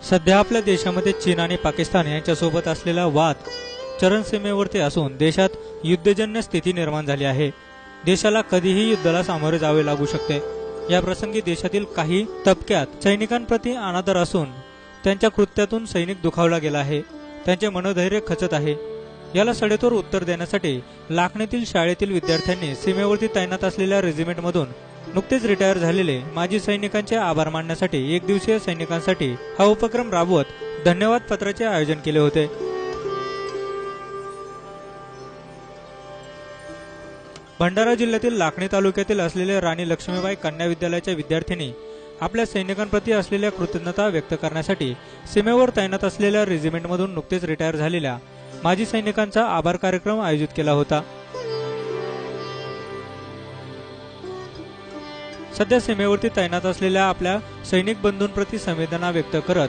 सध्या आपल्या देशामध्ये चीन आणि पाकिस्तान यांच्यासोबत असलेला वाद चरमसीमेवरती असून देशात युद्धजन्य स्थिती निर्माण झाली आहे। देशाला कधीही युद्धाला सामोरे जावे लागू शकते। या प्रसंगी देशातील काही तबक्यात सैनिकांप्रती अनादर असून त्यांच्या कृत्यातून सैनिक दुखावला गेला आहे, त्यांचे मनोधैर्य खचत आहे। याला सडेतोड उत्तर देण्यासाठी लाखणीतील शाळेतील विद्यार्थ्यांनी सीमेवरती तैनात असलेल्या रेजिमेंटमधून नुकतेच रिटायर झालेले माजी सैनिकांचे आभार मानण्यासाठी एक दिवसीय सैनिकांसाठी हा उपक्रम राबवत धन्यवाद पत्राचे आयोजन केले होते। भंडारा जिल्ह्यातील लाखणी तालुक्यातील असलेल्या राणी लक्ष्मीबाई कन्या विद्यालयाच्या विद्यार्थिनी आपल्या सैनिकांप्रती असलेल्या कृतज्ञता व्यक्त करण्यासाठी सीमेवर तैनात असलेल्या रेजिमेंटमधून नुकतेच रिटायर झालेल्या माजी सैनिकांचा आभार कार्यक्रम आयोजित केला होता। सध्या सीमेवरती तैनात असलेल्या आपल्या सैनिक बंधूंप्रती संवेदना व्यक्त करत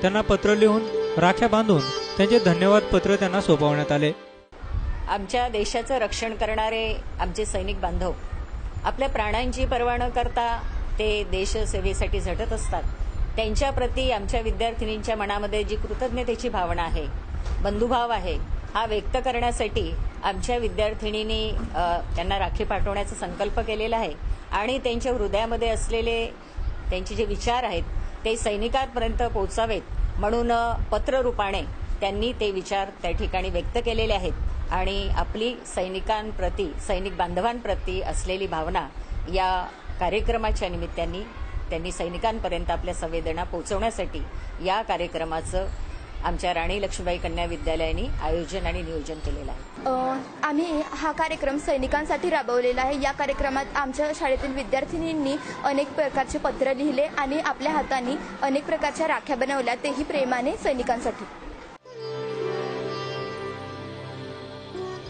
त्यांना पत्र लिहून राख्या बांधून त्यांचे धन्यवाद पत्र त्यांना सोपवण्यात आले। आमच्या देशाचं रक्षण करणारे आमचे सैनिक बांधव आपल्या प्राणांची पर्वा न करता ते देशसेवेसाठी झटत असतात। त्यांच्या प्रती आमच्या विद्यार्थिनींच्या मनामध्ये जी कृतज्ञतेची भावना आहे, बंधुभाव आहे, हा व्यक्त करण्यासाठी आमच्या विद्यार्थिनींनी त्यांना राखी पाठवण्याचा संकल्प केलेला आहे आणि त्यांच्या हृदयामध्ये असलेले त्यांचे जे विचार आहेत ते सैनिकांपर्यंत पोहोचावेत म्हणून पत्ररूपाने त्यांनी ते विचार त्या ठिकाणी व्यक्त केलेले आहेत आणि आपली सैनिकांप्रती, सैनिक बांधवांप्रती असलेली भावना या कार्यक्रमाच्या निमित्ताने त्यांनी सैनिकांपर्यंत आपल्या संवेदना पोहोचवण्यासाठी या कार्यक्रमाचं आमच्या राणी लक्ष्मीबाई कन्या विद्यालयाने आयोजन आणि नियोजन केलेलं आहे। आम्ही हा कार्यक्रम सैनिकांसाठी राबवलेला आहे। या कार्यक्रमात आमच्या शाळेतील विद्यार्थिनींनी अनेक प्रकारचे पत्र लिहिले आणि आपल्या हाताने अनेक प्रकारच्या राख्या बनवल्या, तेही प्रेमाने सैनिकांसाठी।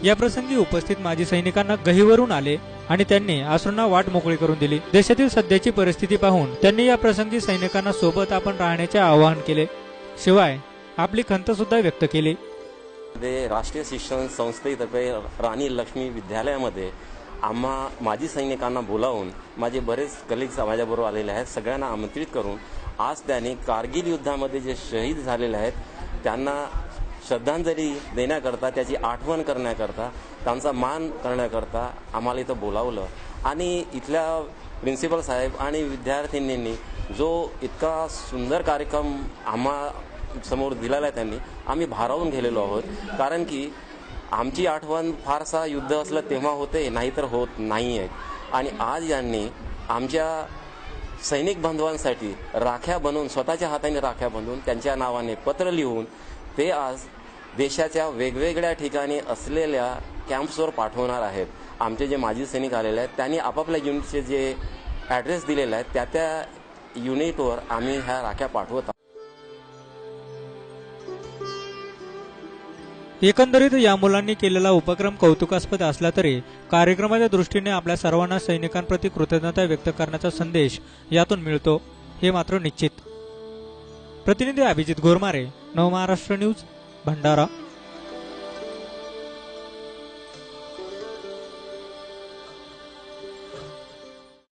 या प्रसंगी उपस्थित माजी सैनिकांना गहिवरून आले आणि त्यांनी अश्रूंना वाट मोकळी करून दिली। देशातील सध्याची परिस्थिती पाहून त्यांनी या प्रसंगी सैनिकांना सोबत आपण राहण्याचे आवाहन केले, शिवाय आपली खंत सुद्धा व्यक्त केली। राष्ट्रीय शिक्षण संस्थेतर्फे राणी लक्ष्मी विद्यालयामध्ये आम्हा माजी सैनिकांना बोलावून माझे बरेच कलिग्स माझ्याबरोबर आलेले आहेत, सगळ्यांना आमंत्रित करून आज त्यांनी कारगिल युद्धामध्ये जे शहीद झालेले आहेत त्यांना श्रद्धांजली देण्याकरता, त्याची आठवण करण्याकरता, त्यांचा मान करण्याकरता आम्हाला इथं बोलावलं आणि इथल्या प्रिन्सिपल साहेब आणि विद्यार्थिनींनी जो इतका सुंदर कार्यक्रम आम्हा समोर दिलेला आहे त्यांनी आम्ही भारावून गेलेलो आहोत। कारण की आमची आठवण फारसा युद्ध असलं तेव्हा होते, नाहीतर होत नाही आहे। आणि आज यांनी आमच्या सैनिक बांधवांसाठी राख्या बनवून, स्वतःच्या हाताने राख्या बनवून त्यांच्या नावाने पत्र लिहून ते आज देशाच्या वेगवेगळ्या ठिकाणी असलेल्या कॅम्प्सवर पाठवणार आहेत। आमचे जे माजी सैनिक आलेले आहेत त्यांनी आपापल्या युनिटचे जे ॲड्रेस दिलेले आहेत त्या युनिटवर आम्ही ह्या राख्या पाठवत आहोत। एकंदरीत या मुलांनी केलेला उपक्रम कौतुकास्पद असला तरी कार्यक्रमाच्या दृष्टीने आपल्या सर्वांना सैनिकांप्रती कृतज्ञता व्यक्त करण्याचा संदेश यातून मिळतो हे मात्र निश्चित। प्रतिनिधी अभिजित गोरमारे, नवमहाराष्ट्र न्यूज, भंडारा।